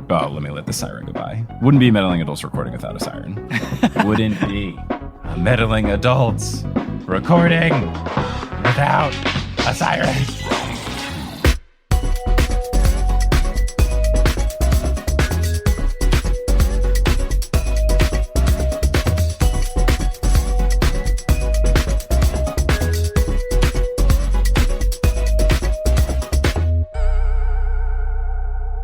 Oh, let me let the siren go by. Wouldn't be Meddling Adults recording without a siren. Wouldn't be Meddling Adults recording without a siren.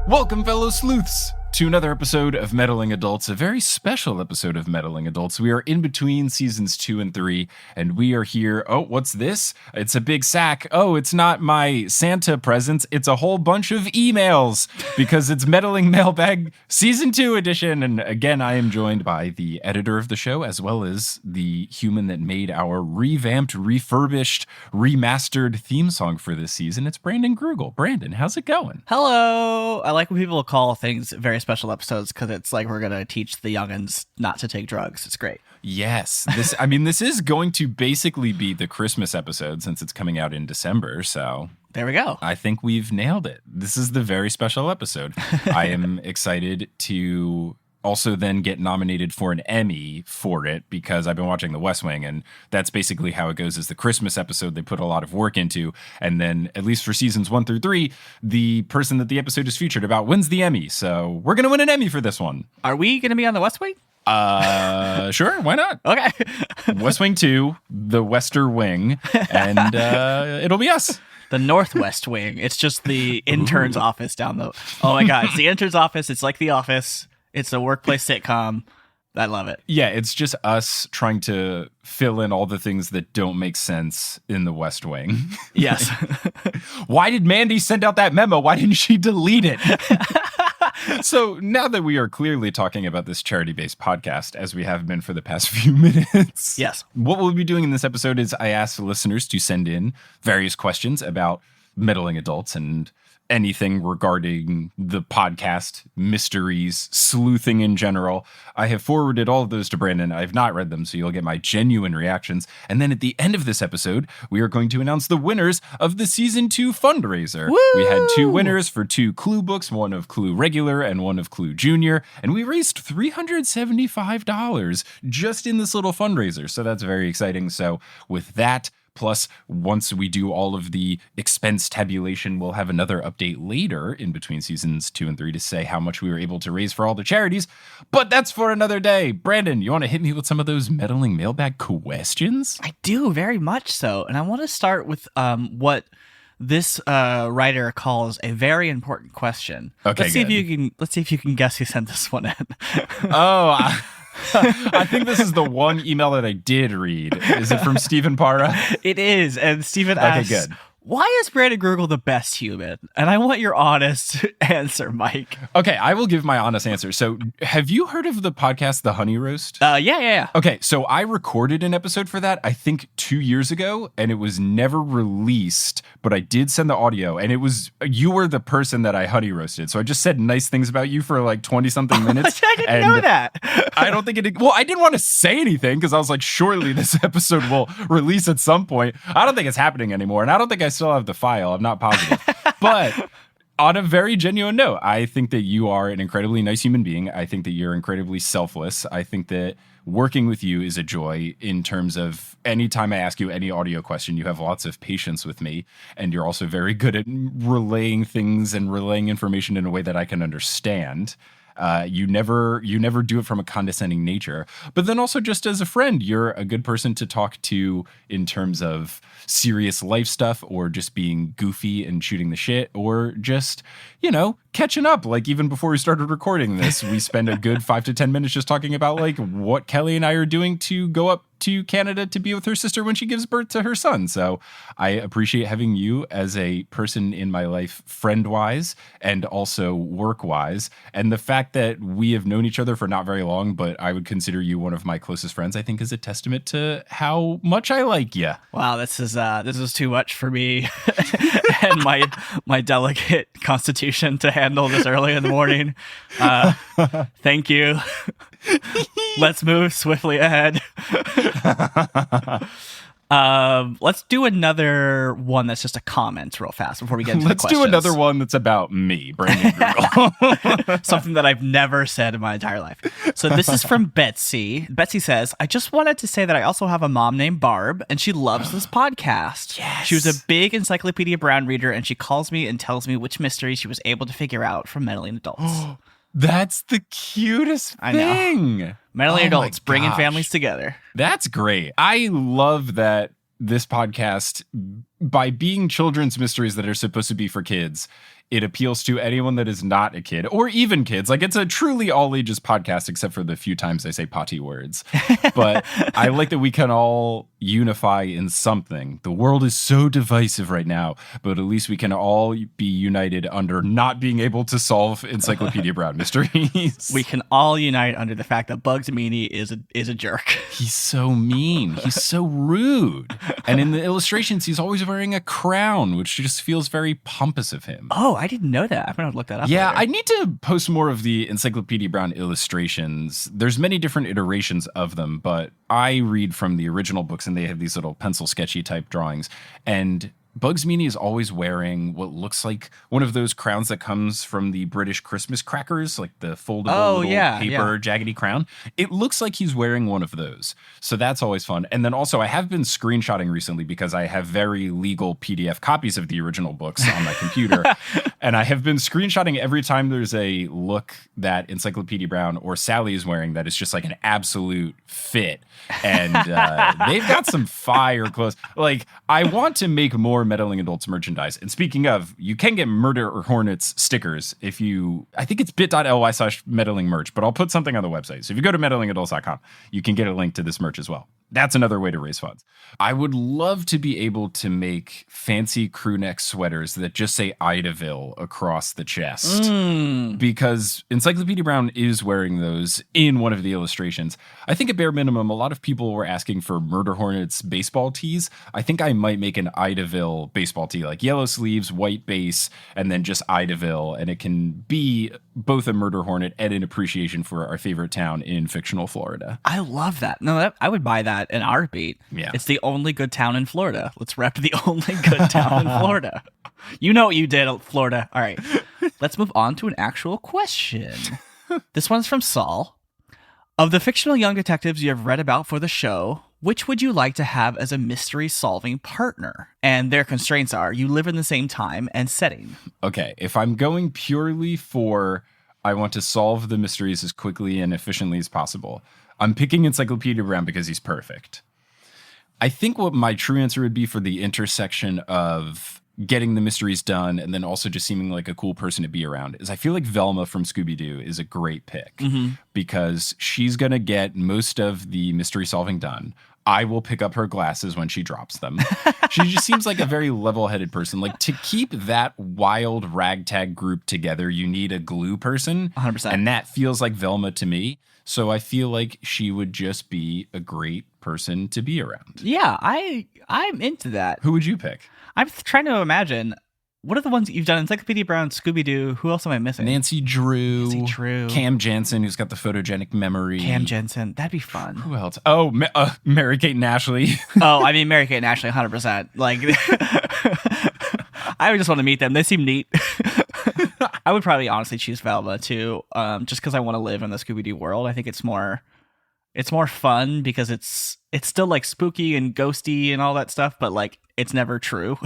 Welcome, fellow sleuths, to another episode of Meddling Adults, a very special episode of Meddling Adults. We are in between seasons 2 and 3, and we are here. Oh, what's this? It's a big sack. Oh, it's not my Santa presents. It's a whole bunch of emails because it's Meddling Mailbag Season 2 edition. And again, I am joined by the editor of the show, as well as the human that made our revamped, refurbished, remastered theme song for this season. It's Brandon Grugel. Brandon, how's it going? Hello. I like when people call things very special episodes because it's like we're going to teach the youngins not to take drugs. It's great. Yes. This is going to basically be the Christmas episode since it's coming out in December. So there we go. I think we've nailed it. This is the very special episode. I am excited to also then get nominated for an Emmy for it because I've been watching The West Wing, and that's basically how it goes. Is the Christmas episode they put a lot of work into, and then at least for seasons 1 through 3, the person that the episode is featured about wins the Emmy. So we're gonna win an Emmy for this one. Are we gonna be on The West Wing? Sure, why not? Okay. West Wing 2, the Wester Wing, and it'll be us. The Northwest Wing. It's just the intern's office down the. Oh my God! It's the intern's office. It's like The Office. It's a workplace sitcom. I love it. Yeah, it's just us trying to fill in all the things that don't make sense in the West Wing. Yes. Why did Mandy send out that memo? Why didn't she delete it? So now that we are clearly talking about this charity-based podcast, as we have been for the past few minutes, yes, what we'll be doing in this episode is I asked the listeners to send in various questions about meddling adults and anything regarding the podcast, mysteries, sleuthing in general. I have forwarded all of those to Brandon. I have not read them, so you'll get my genuine reactions. And then at the end of this episode, we are going to announce the winners of the Season 2 fundraiser. Woo! We had 2 winners for 2 Clue books, one of Clue Regular and one of Clue Junior, and we raised $375 just in this little fundraiser. So that's very exciting. So with that, plus, once we do all of the expense tabulation, we'll have another update later in between seasons 2 and 3 to say how much we were able to raise for all the charities. But that's for another day. Brandon, you want to hit me with some of those meddling mailbag questions? I do, very much so. And I want to start with what this writer calls a very important question. Okay, let's see if you can guess who sent this one in. I think this is the one email that I did read. Is it from Stephen Parra? It is. And Stephen asks, okay, good. Why is Brandon Grugel the best human? And I want your honest answer, Mike. Okay, I will give my honest answer. So have you heard of the podcast, The Honey Roast? Yeah. Okay, so I recorded an episode for that, I think 2 years ago, and it was never released, but I did send the audio, and you were the person that I honey roasted. So I just said nice things about you for like 20-something minutes. I didn't know that. I don't think it... Well, I didn't want to say anything because I was like, surely this episode will release at some point. I don't think it's happening anymore, and I don't think I still have the file. I'm not positive. But on a very genuine note, I think that you are an incredibly nice human being. I think that you're incredibly selfless. I think that working with you is a joy in terms of anytime I ask you any audio question, you have lots of patience with me. And you're also very good at relaying things and relaying information in a way that I can understand. You never do it from a condescending nature, but then also just as a friend, you're a good person to talk to in terms of serious life stuff or just being goofy and shooting the shit or just, catching up. Like even before we started recording this, we spend a good 5 to 10 minutes just talking about like what Kelly and I are doing to go up to Canada to be with her sister when she gives birth to her son. So I appreciate having you as a person in my life, friend-wise and also work-wise. And the fact that we have known each other for not very long, but I would consider you one of my closest friends, I think is a testament to how much I like you. Wow, this is too much for me and my delicate constitution to handle this early in the morning. Thank you. Let's move swiftly ahead. Let's do another one that's just a comment real fast before we get into the questions. Let's do another one that's about me, Brandon Grudel. Something that I've never said in my entire life. So this is from Betsy. Betsy says, I just wanted to say that I also have a mom named Barb, and she loves this podcast. Yes. She was a big Encyclopedia Brown reader, and she calls me and tells me which mysteries she was able to figure out from Meddling Adults. That's the cutest thing. Meddling Adults, bringing families together. That's great. I love that this podcast, by being children's mysteries that are supposed to be for kids, it appeals to anyone that is not a kid or even kids. Like, it's a truly all ages podcast, except for the few times I say potty words. But I like that we can all unify in something. The world is so divisive right now, but at least we can all be united under not being able to solve Encyclopedia Brown mysteries. We can all unite under the fact that Bugs Meany is a jerk. He's so mean. He's so rude. And in the illustrations, he's always wearing a crown, which just feels very pompous of him. Oh, I didn't know that. I'm going to look that up. Yeah, later. I need to post more of the Encyclopedia Brown illustrations. There's many different iterations of them, but I read from the original books and they have these little pencil sketchy type drawings. And Bugs Meany is always wearing what looks like one of those crowns that comes from the British Christmas crackers, like the foldable paper jaggedy crown. It looks like he's wearing one of those. So that's always fun. And then also I have been screenshotting recently because I have very legal PDF copies of the original books on my computer. And I have been screenshotting every time there's a look that Encyclopedia Brown or Sally is wearing that is just like an absolute fit. And they've got some fire clothes. Like, I want to make more Meddling Adults merchandise. And speaking of, you can get Murder or Hornets stickers if you, I think it's bit.ly/meddling merch, but I'll put something on the website. So if you go to meddlingadults.com, you can get a link to this merch as well. That's another way to raise funds. I would love to be able to make fancy crew neck sweaters that just say Idaville across the chest. Because Encyclopedia Brown is wearing those in one of the illustrations. I think at bare minimum, a lot of people were asking for Murder Hornets baseball tees. I think I might make an Idaville baseball tee, like yellow sleeves, white base, and then just Idaville. And it can be both a Murder Hornet and an appreciation for our favorite town in fictional Florida. I love that. No, I would buy that in a heartbeat. Yeah. It's the only good town in Florida. Let's rep the only good town in Florida. You know what you did, Florida. All right. Let's move on to an actual question. This one's from Saul. Of the fictional young detectives you have read about for the show, which would you like to have as a mystery-solving partner? And their constraints are, you live in the same time and setting. Okay, if I'm going purely for I want to solve the mysteries as quickly and efficiently as possible, I'm picking Encyclopedia Brown because he's perfect. I think what my true answer would be for the intersection of getting the mysteries done and then also just seeming like a cool person to be around is I feel like Velma from Scooby-Doo is a great pick because she's going to get most of the mystery solving done. I will pick up her glasses when she drops them. She just seems like a very level-headed person. Like, to keep that wild ragtag group together, you need a glue person. 100%. And that feels like Velma to me. So I feel like she would just be a great person to be around. Yeah, I'm into that. Who would you pick? I'm trying to imagine, what are the ones that you've done? Encyclopedia Brown, Scooby-Doo. Who else am I missing? Nancy Drew. Cam Cam Jansen, who's got the photogenic memory. Jensen. That'd be fun. Who else? Oh, Mary-Kate and Ashley. Oh, I mean, Mary-Kate and Ashley, 100%. Like, I would just want to meet them. They seem neat. I would probably honestly choose Velma, too, just because I want to live in the Scooby-Doo world. I think it's more fun because it's still, like, spooky and ghosty and all that stuff, but, like, it's never true.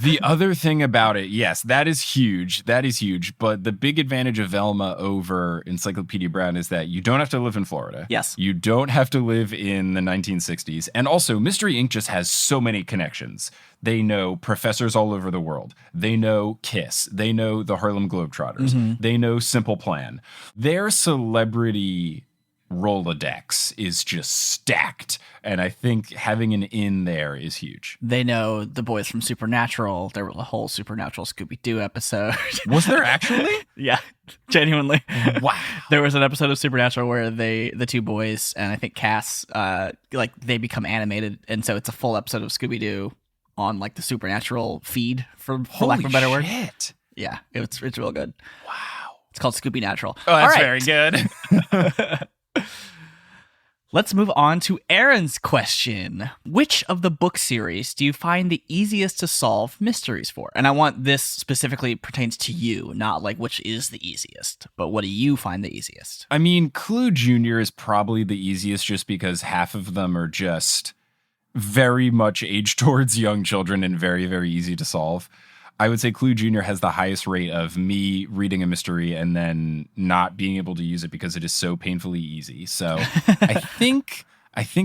The other thing about it, yes, that is huge. That is huge. But the big advantage of Velma over Encyclopedia Brown is that you don't have to live in Florida. Yes. You don't have to live in the 1960s. And also, Mystery Inc. just has so many connections. They know professors all over the world. They know Kiss. They know the Harlem Globetrotters. They know Simple Plan. Their celebrity Rolodex is just stacked, and I think having an in there is huge. They know the boys from Supernatural. There was a whole Supernatural Scooby-Doo episode. Was there actually? Yeah, genuinely. Wow. There was an episode of Supernatural where the two boys and I think Cass, like they become animated, and so it's a full episode of Scooby-Doo on like the Supernatural feed, for lack of a better word. Yeah, it's real good. Wow. It's called Scooby Natural. Oh, that's very good. Let's move on to Aaron's question. Which of the book series do you find the easiest to solve mysteries for? And I want this specifically pertains to you, not like which is the easiest, but what do you find the easiest? I mean, Clue Jr. is probably the easiest just because half of them are just very much aimed towards young children and very, very easy to solve. I would say Clue Jr. has the highest rate of me reading a mystery and then not being able to use it because it is so painfully easy. So I think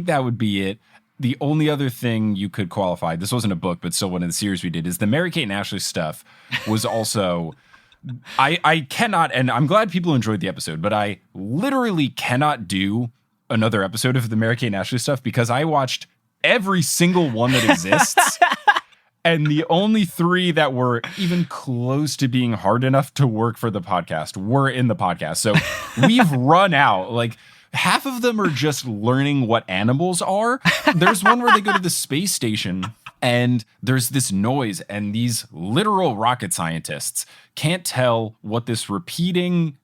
that would be it. The only other thing you could qualify, this wasn't a book, but still one of the series we did, is the Mary-Kate and Ashley stuff was also... I cannot, and I'm glad people enjoyed the episode, but I literally cannot do another episode of the Mary-Kate and Ashley stuff because I watched every single one that exists. And the only 3 that were even close to being hard enough to work for the podcast were in the podcast. So we've run out. Like, half of them are just learning what animals are. There's one where they go to the space station and there's this noise, and these literal rocket scientists can't tell what this repeating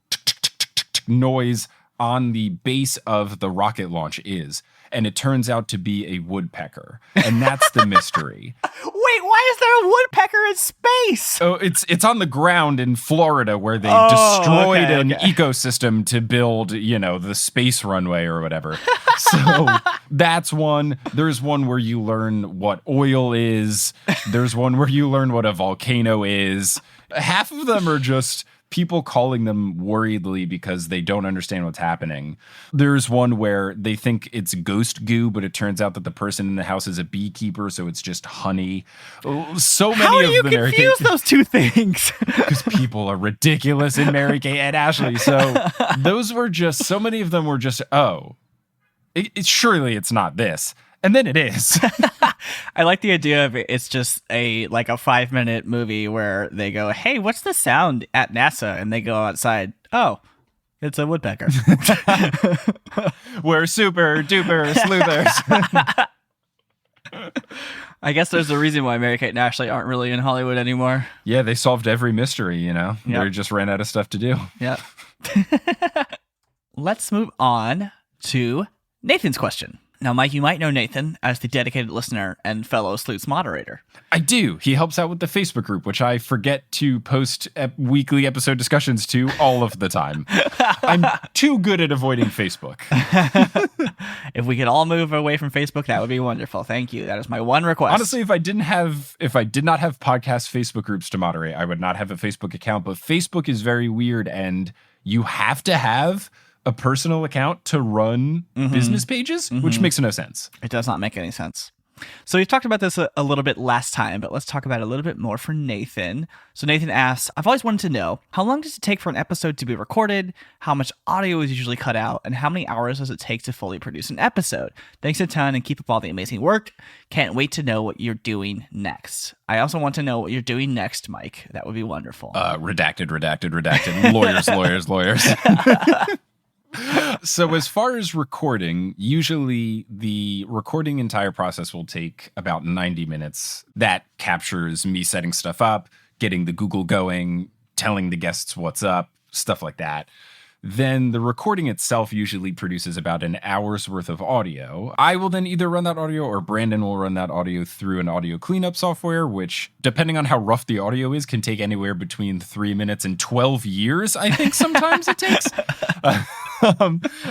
noise on the base of the rocket launch is. And it turns out to be a woodpecker. And that's the mystery. Wait, why is there a woodpecker in space? Oh, it's on the ground in Florida where they destroyed an ecosystem to build, the space runway or whatever. So that's one. There's one where you learn what oil is. There's one where you learn what a volcano is. Half of them are just people calling them worriedly because they don't understand what's happening. There's one where they think it's ghost goo, but it turns out that the person in the house is a beekeeper, so it's just honey. So many How of do you them confuse those two things? Because people are ridiculous in Mary-Kate and Ashley. So those were just, so many of them were just, surely it's not this. And then it is. I like the idea of it's just a 5-minute movie where they go, hey, what's the sound at NASA? And they go outside. Oh, it's a woodpecker. We're super duper sleuthers. I guess there's a reason why Mary-Kate and Ashley aren't really in Hollywood anymore. Yeah, they solved every mystery, Yep. They just ran out of stuff to do. Yep. Let's move on to Nathan's question. Now, Mike, you might know Nathan as the dedicated listener and fellow Sleuths moderator. I do. He helps out with the Facebook group, which I forget to post weekly episode discussions to all of the time. I'm too good at avoiding Facebook. If we could all move away from Facebook, that would be wonderful. Thank you. That is my one request. Honestly, if I did not have podcast Facebook groups to moderate, I would not have a Facebook account. But Facebook is very weird, and you have to have a personal account to run business pages, which makes no sense. It does not make any sense. So we've talked about this a little bit last time, but let's talk about it a little bit more for Nathan. So Nathan asks, I've always wanted to know, how long does it take for an episode to be recorded? How much audio is usually cut out? And how many hours does it take to fully produce an episode? Thanks a ton and keep up all the amazing work. Can't wait to know what you're doing next. I also want to know what you're doing next, Mike. That would be wonderful. Redacted. Lawyers. So as far as recording, usually the recording entire process will take about 90 minutes. That captures me setting stuff up, getting the Google going, telling the guests what's up, stuff like that. Then the recording itself usually produces about an hour's worth of audio. I will then either run that audio or Brandon will run that audio through an audio cleanup software, which, depending on how rough the audio is, can take anywhere between 3 minutes and 12 years, I think sometimes it takes.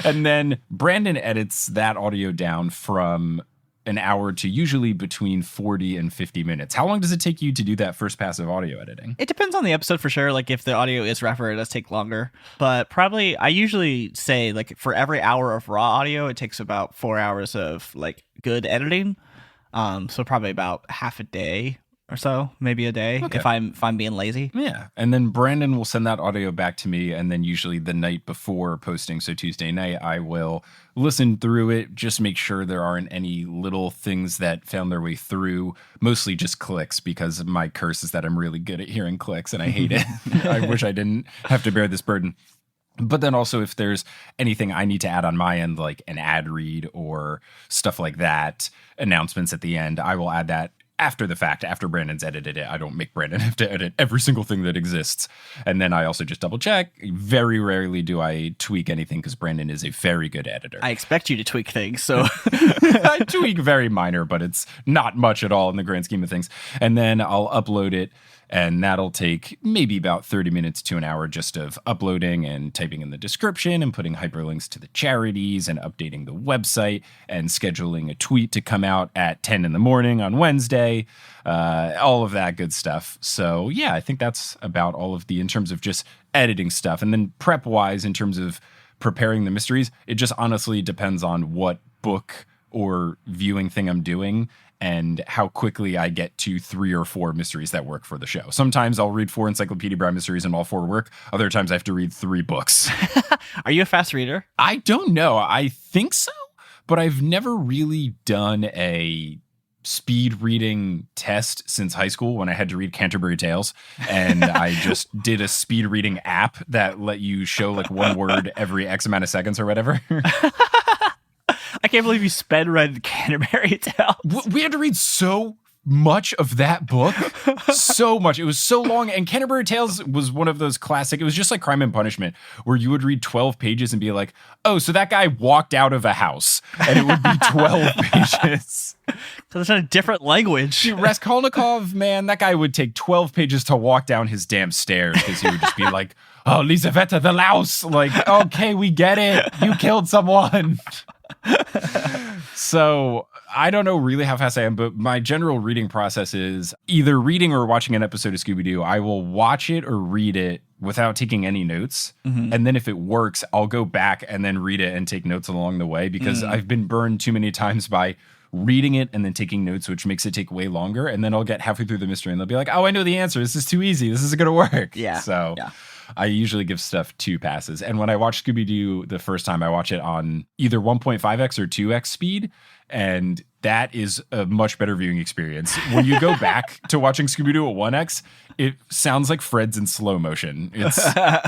And then Brandon edits that audio down from an hour to usually between 40 and 50 minutes. How long does it take you to do that first pass of audio editing? It depends on the episode for sure. Like if the audio is rougher, it does take longer. But probably I usually say like for every hour of raw audio, it takes about 4 hours of like good editing. So probably about half a day or so, maybe a day, if I'm being lazy. Yeah. And then Brandon will send that audio back to me, and then usually the night before posting, so Tuesday night, I will listen through it, just make sure there aren't any little things that found their way through, mostly just clicks, because my curse is that I'm really good at hearing clicks and I hate it. I wish I didn't have to bear this burden. But then also if there's anything I need to add on my end, like an ad read or stuff like that, announcements at the end, I will add that after the fact, after Brandon's edited it. I don't make Brandon have to edit every single thing that exists. And then I also just double check. Very rarely do I tweak anything because Brandon is a very good editor. I expect you to tweak things, so I tweak very minor, but it's not much at all in the grand scheme of things. And then I'll upload it, and that'll take maybe about 30 minutes to an hour just of uploading and typing in the description and putting hyperlinks to the charities and updating the website and scheduling a tweet to come out at 10 in the morning on Wednesday, all of that good stuff. So yeah, I think that's about all of in terms of just editing stuff. And then prep wise, in terms of preparing the mysteries, it just honestly depends on what book or viewing thing I'm doing and how quickly I get to 3 or 4 mysteries that work for the show. Sometimes I'll read 4 Encyclopedia Brown mysteries and all 4 work. Other times I have to read 3 books. Are you a fast reader? I don't know. I think so, but I've never really done a speed reading test since high school when I had to read Canterbury Tales, and I just did a speed reading app that let you show like one word every X amount of seconds or whatever. I can't believe you sped read Canterbury Tales. We had to read so much of that book. So much. It was so long. And Canterbury Tales was one of those classic, it was just like Crime and Punishment, where you would read 12 pages and be like, oh, so that guy walked out of a house. And it would be 12 pages. So it's in a different language. Raskolnikov, man, that guy would take 12 pages to walk down his damn stairs because he would just be like, oh, Lizaveta the louse. Like, okay, we get it. You killed someone. So I don't know really how fast I am, but my general reading process is either reading or watching an episode of Scooby-Doo. I will watch it or read it without taking any notes. Mm-hmm. And then if it works, I'll go back and then read it and take notes along the way because I've been burned too many times by reading it and then taking notes, which makes it take way longer. And then I'll get halfway through the mystery and they'll be like, oh, I know the answer. This is too easy. This isn't going to work. Yeah. So yeah. I usually give stuff 2 passes. And when I watch Scooby-Doo the first time, I watch it on either 1.5x or 2x speed. And that is a much better viewing experience. When you go back to watching Scooby-Doo at 1x, it sounds like Fred's in slow motion. It's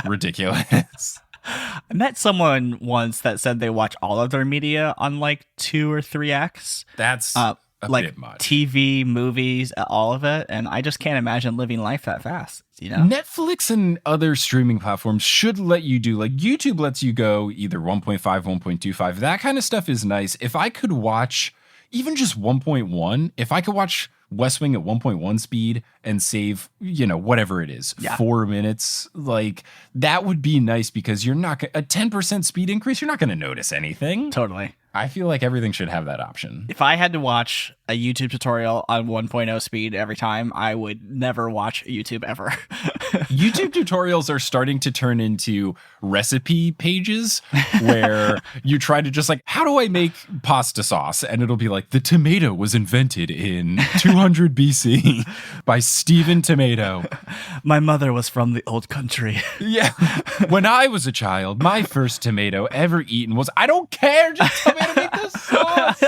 ridiculous. I met someone once that said they watch all of their media on like 2 or 3x. That's like bit much. TV, movies, all of it. And I just can't imagine living life that fast, you know? Netflix and other streaming platforms should let you do, like YouTube lets you go either 1.5, 1.25. That kind of stuff is nice. If I could watch even just 1.1, if I could watch West Wing at 1.1 speed and save, whatever it is, 4 minutes, like that would be nice because you're not a 10% speed increase. You're not going to notice anything. Totally. I feel like everything should have that option. If I had to watch a YouTube tutorial on 1.0 speed every time, I would never watch YouTube ever. YouTube tutorials are starting to turn into recipe pages where you try to just like, how do I make pasta sauce? And it'll be like, the tomato was invented in 200 BC by Stephen Tomato. My mother was from the old country. Yeah. When I was a child, my first tomato ever eaten was, I don't care, just tell me to make this sauce.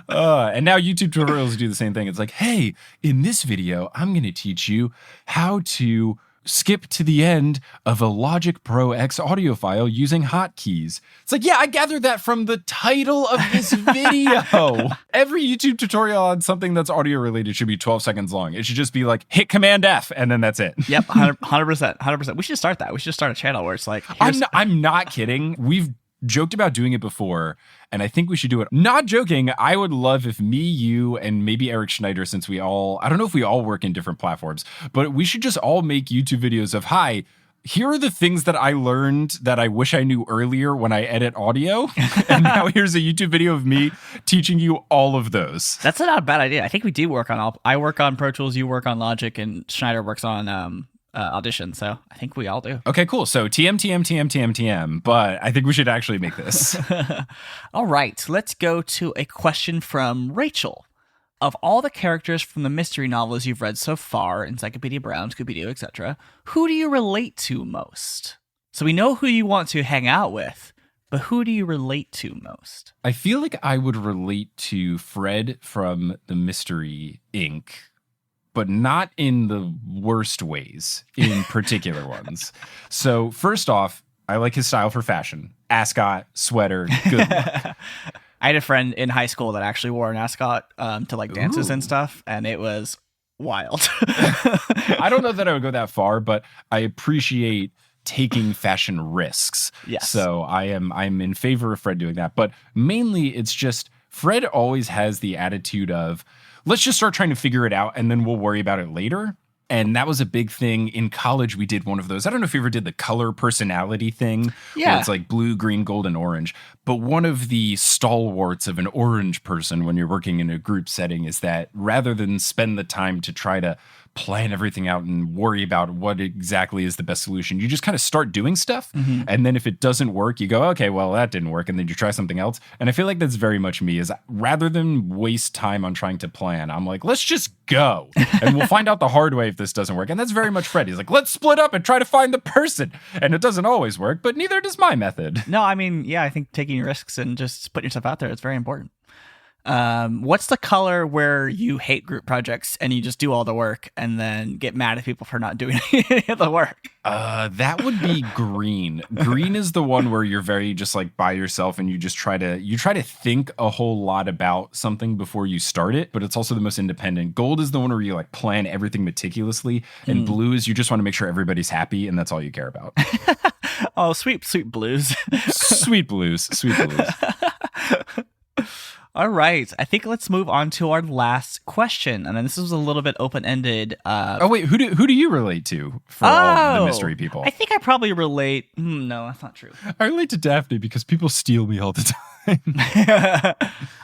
And now YouTube tutorials do the same thing. It's like, hey, in this video, I'm going to teach you how to skip to the end of a Logic Pro X audio file using hotkeys. It's like, yeah, I gathered that from the title of this video. Every YouTube tutorial on something that's audio related should be 12 seconds long. It should just be like, hit Command F, and then that's it. Yep, 100%. We should start that. We should start a channel where it's like, I'm not kidding. We've joked about doing it before, and I think we should do it. Not joking, I would love if me, you, and maybe Eric Schneider, since I don't know if we all work in different platforms, but we should just all make YouTube videos of, hi, here are the things that I learned that I wish I knew earlier when I edit audio. And now here's a YouTube video of me teaching you all of those. That's not a bad idea. I think we do work on I work on Pro Tools, you work on Logic, and Schneider works on Audition, so I think we all do. Okay, cool. So TM, but I think we should actually make this. All right, let's go to a question from Rachel. Of all the characters from the mystery novels you've read so far, Encyclopedia Brown, Scooby-Doo, etc., who do you relate to most? So we know who you want to hang out with, but who do you relate to most? I feel like I would relate to Fred from the Mystery Inc., but not in the worst ways, in particular ones. So first off, I like his style for fashion. Ascot, sweater, good look. I had a friend in high school that actually wore an ascot to like dances and stuff, and it was wild. I don't know that I would go that far, but I appreciate taking fashion risks. Yes. So I'm in favor of Fred doing that. But mainly it's just Fred always has the attitude of, let's just start trying to figure it out and then we'll worry about it later. And that was a big thing. In college, we did one of those. I don't know if you ever did the color personality thing. Yeah. Where it's like blue, green, gold, and orange. But one of the stalwarts of an orange person when you're working in a group setting is that rather than spend the time to try to plan everything out and worry about what exactly is the best solution, you just kind of start doing stuff. Mm-hmm. And then if it doesn't work, you go, okay, well, that didn't work. And then you try something else. And I feel like that's very much me, is rather than waste time on trying to plan, I'm like, let's just go. And we'll find out the hard way if this doesn't work. And that's very much Fred. He's like, let's split up and try to find the person. And it doesn't always work, but neither does my method. No, I mean, yeah, I think taking risks and just putting yourself out there is very important. What's the color where you hate group projects and you just do all the work and then get mad at people for not doing any of the work? That would be green. Green is the one where you're very just like by yourself and you just try to think a whole lot about something before you start it, but it's also the most independent. Gold is the one where you like plan everything meticulously, and blue is you just want to make sure everybody's happy and that's all you care about. Oh, sweet blues. Sweet blues. All right. I think let's move on to our last question. And then this was a little bit open-ended. Oh, wait. Who do you relate to for all the mystery people? I think I probably relate. No, that's not true. I relate to Daphne because people steal me all the time. I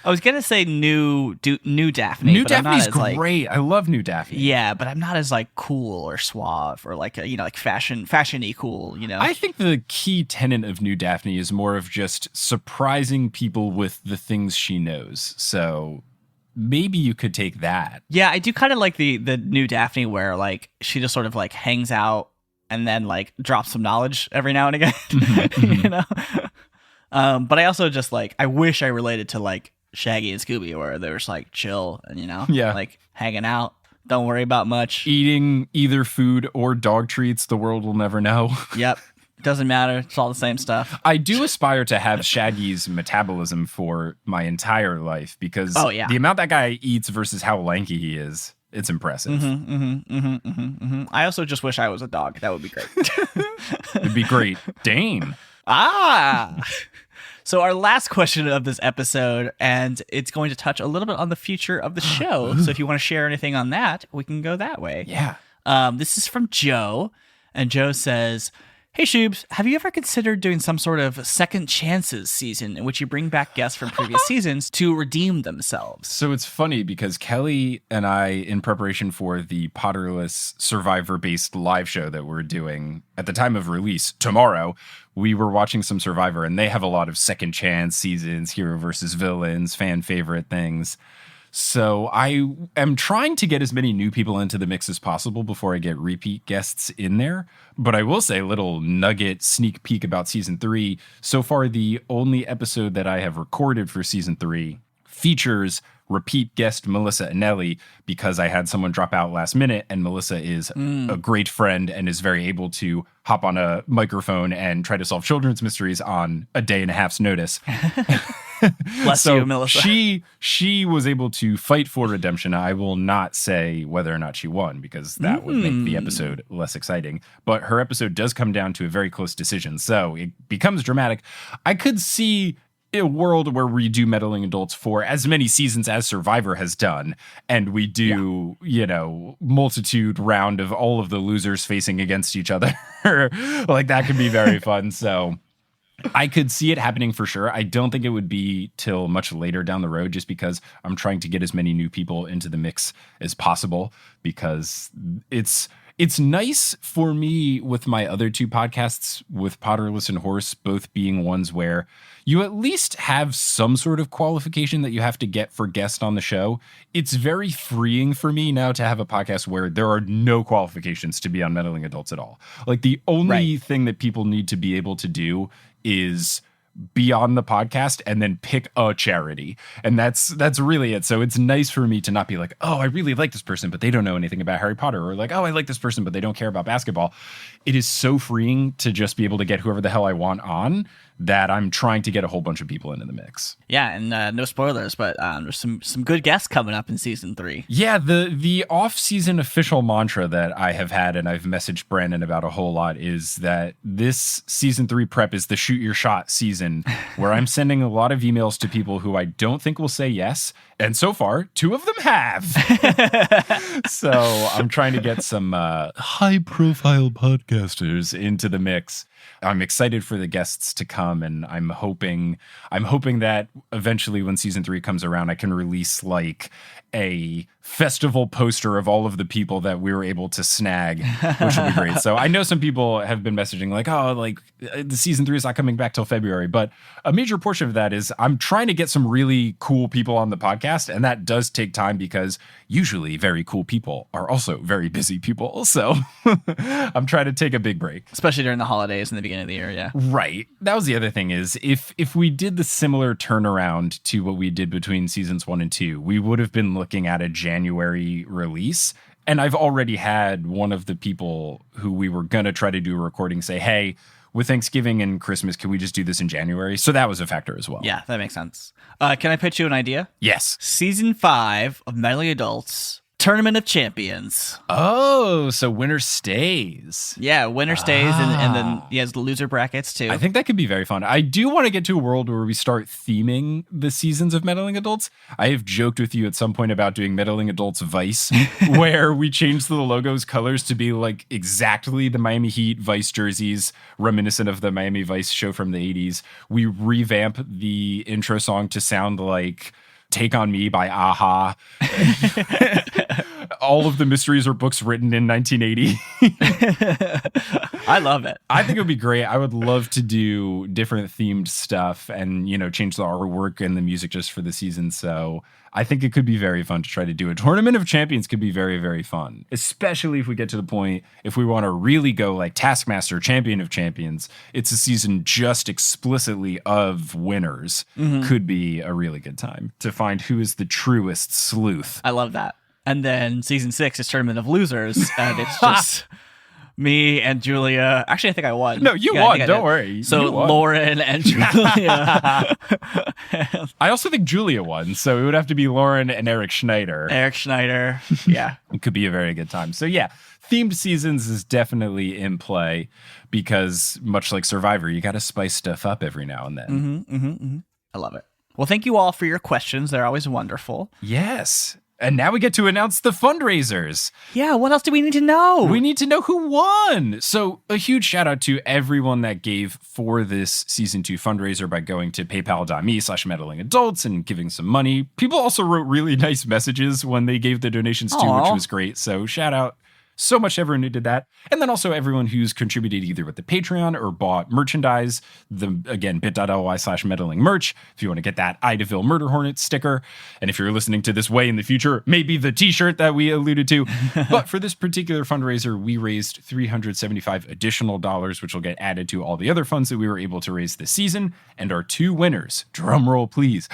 was going to say new Daphne. New but Daphne's I'm not as, great. I love new Daphne. Yeah, but I'm not as like cool or suave or like, like fashion-y cool, I think the key tenet of new Daphne is more of just surprising people with the things she knows. So maybe you could take that. Yeah, I do kind of like the new Daphne where like she just sort of like hangs out and then like drops some knowledge every now and again, you know? But I also just like, I wish I related to like Shaggy and Scooby where they're just like chill and, like hanging out. Don't worry about much. Eating either food or dog treats, the world will never know. Yep. Doesn't matter. It's all the same stuff. I do aspire to have Shaggy's metabolism for my entire life because the amount that guy eats versus how lanky he is, it's impressive. I also just wish I was a dog. That would be great. It'd be great. Dane. So our last question of this episode, and it's going to touch a little bit on the future of the show. So if you want to share anything on that, we can go that way. Yeah. This is from Joe, and Joe says, "Hey Shoobs, have you ever considered doing some sort of second chances season in which you bring back guests from previous seasons to redeem themselves?" So it's funny because Kelly and I, in preparation for the Potterless Survivor-based live show that we're doing at the time of release tomorrow, we were watching some Survivor, and they have a lot of second chance seasons, hero versus villains, fan favorite things. So I am trying to get as many new people into the mix as possible before I get repeat guests in there. But I will say, little nugget sneak peek about season 3. So far, the only episode that I have recorded for season 3 features repeat guest Melissa Anelli because I had someone drop out last minute, and Melissa is a great friend and is very able to hop on a microphone and try to solve children's mysteries on a day and a half's notice. Bless you, Melissa. She was able to fight for redemption. I will not say whether or not she won because that would make the episode less exciting. But her episode does come down to a very close decision, so it becomes dramatic. I could see a world where we do Meddling Adults for as many seasons as Survivor has done, and we do, multitude round of all of the losers facing against each other. Like, that could be very fun. So I could see it happening for sure. I don't think it would be till much later down the road just because I'm trying to get as many new people into the mix as possible because it's nice for me with my other two podcasts, with Potterless and Horse, both being ones where you at least have some sort of qualification that you have to get for guest on the show. It's very freeing for me now to have a podcast where there are no qualifications to be on Meddling Adults at all. Like, the only thing that people need to be able to do is be on the podcast and then pick a charity. And that's really it. So it's nice for me to not be like, oh, I really like this person, but they don't know anything about Harry Potter, or like, oh, I like this person, but they don't care about basketball. It is so freeing to just be able to get whoever the hell I want on, that I'm trying to get a whole bunch of people into the mix. Yeah, and no spoilers, but there's some good guests coming up in season 3. Yeah, the off-season official mantra that I have had, and I've messaged Brandon about a whole lot, is that this season 3 prep is the shoot your shot season, where I'm sending a lot of emails to people who I don't think will say yes, and so far, 2 of them have. So I'm trying to get some high-profile podcasters into the mix. I'm excited for the guests to come, and I'm hoping that eventually when season 3 comes around, I can release like a festival poster of all of the people that we were able to snag, which would be great. So I know some people have been messaging like, oh, like the season 3 is not coming back till February, but a major portion of that is I'm trying to get some really cool people on the podcast, and that does take time because usually very cool people are also very busy people. So I'm trying to take a big break. Especially during the holidays and the beginning of the year, yeah. Right. That was the other thing is if we did the similar turnaround to what we did between seasons 1 and 2, we would have been looking at a January release. And I've already had one of the people who we were going to try to do a recording say, hey, with Thanksgiving and Christmas, can we just do this in January? So that was a factor as well. Yeah, that makes sense. Can I pitch you an idea? Yes. Season 5 of Meddling Adults, Tournament of Champions. Oh, so winner stays. Yeah, winner stays, and then he has the loser brackets too. I think that could be very fun. I do want to get to a world where we start theming the seasons of Meddling Adults. I have joked with you at some point about doing Meddling Adults Vice, where we change the logo's colors to be like exactly the Miami Heat Vice jerseys, reminiscent of the Miami Vice show from the 80s. We revamp the intro song to sound like Take on Me by Aha. All of the mysteries are books written in 1980. I love it. I think it would be great. I would love to do different themed stuff and, change the artwork and the music just for the season. So I think it could be very fun to try to do. A Tournament of Champions could be very, very fun, especially if we get to the point, if we want to really go like Taskmaster, Champion of Champions, it's a season just explicitly of winners. Could be a really good time to find who is the truest sleuth. I love that. And then season 6 is Tournament of Losers, and it's just me and Julia. Actually, I think I won. No, you won. Don't worry. So you won. Lauren and Julia. I also think Julia won, so it would have to be Lauren and Eric Schneider. Eric Schneider. Yeah. It could be a very good time. So yeah, themed seasons is definitely in play because much like Survivor, you got to spice stuff up every now and then. I love it. Well, thank you all for your questions. They're always wonderful. Yes. And now we get to announce the fundraisers. Yeah, what else do we need to know? We need to know who won. So a huge shout out to everyone that gave for this season 2 fundraiser by going to paypal.me/meddlingadults and giving some money. People also wrote really nice messages when they gave the donations too, which was great. So shout out so much to everyone who did that. And then also everyone who's contributed either with the Patreon or bought merchandise. Again, bit.ly/meddling merch. If you want to get that Ida Deville Murder Hornet sticker. And if you're listening to this way in the future, maybe the t-shirt that we alluded to. But for this particular fundraiser, we raised $375 additional dollars, which will get added to all the other funds that we were able to raise this season. And our 2 winners, drum roll please.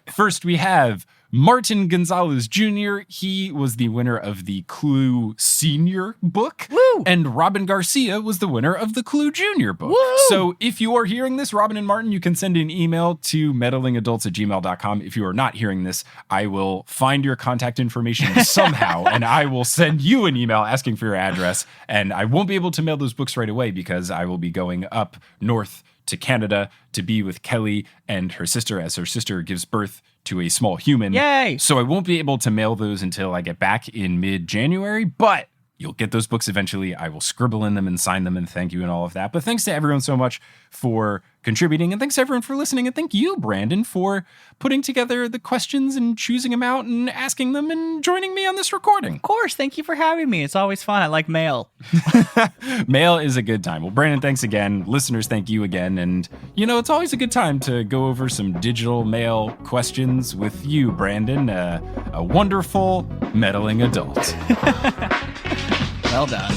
First, we have Martin Gonzalez Jr. He was the winner of the Clue Senior book. Woo! And Robin Garcia was the winner of the Clue Junior book. Woo! So if you are hearing this, Robin and Martin, you can send an email to meddlingadults@gmail.com. If you are not hearing this, I will find your contact information somehow, and I will send you an email asking for your address. And I won't be able to mail those books right away because I will be going up north to Canada to be with Kelly and her sister as her sister gives birth to a small human. Yay! So I won't be able to mail those until I get back in mid-January, but you'll get those books eventually. I will scribble in them and sign them and thank you and all of that. But thanks to everyone so much for contributing, and thanks to everyone for listening, and thank you, Brandon, for putting together the questions and choosing them out and asking them and joining me on this recording. Of course, thank you for having me. It's always fun. I like mail. Mail is a good time. Well, Brandon, thanks again. Listeners, thank you again. And, it's always a good time to go over some digital mail questions with you, Brandon, a wonderful meddling adult. Well done.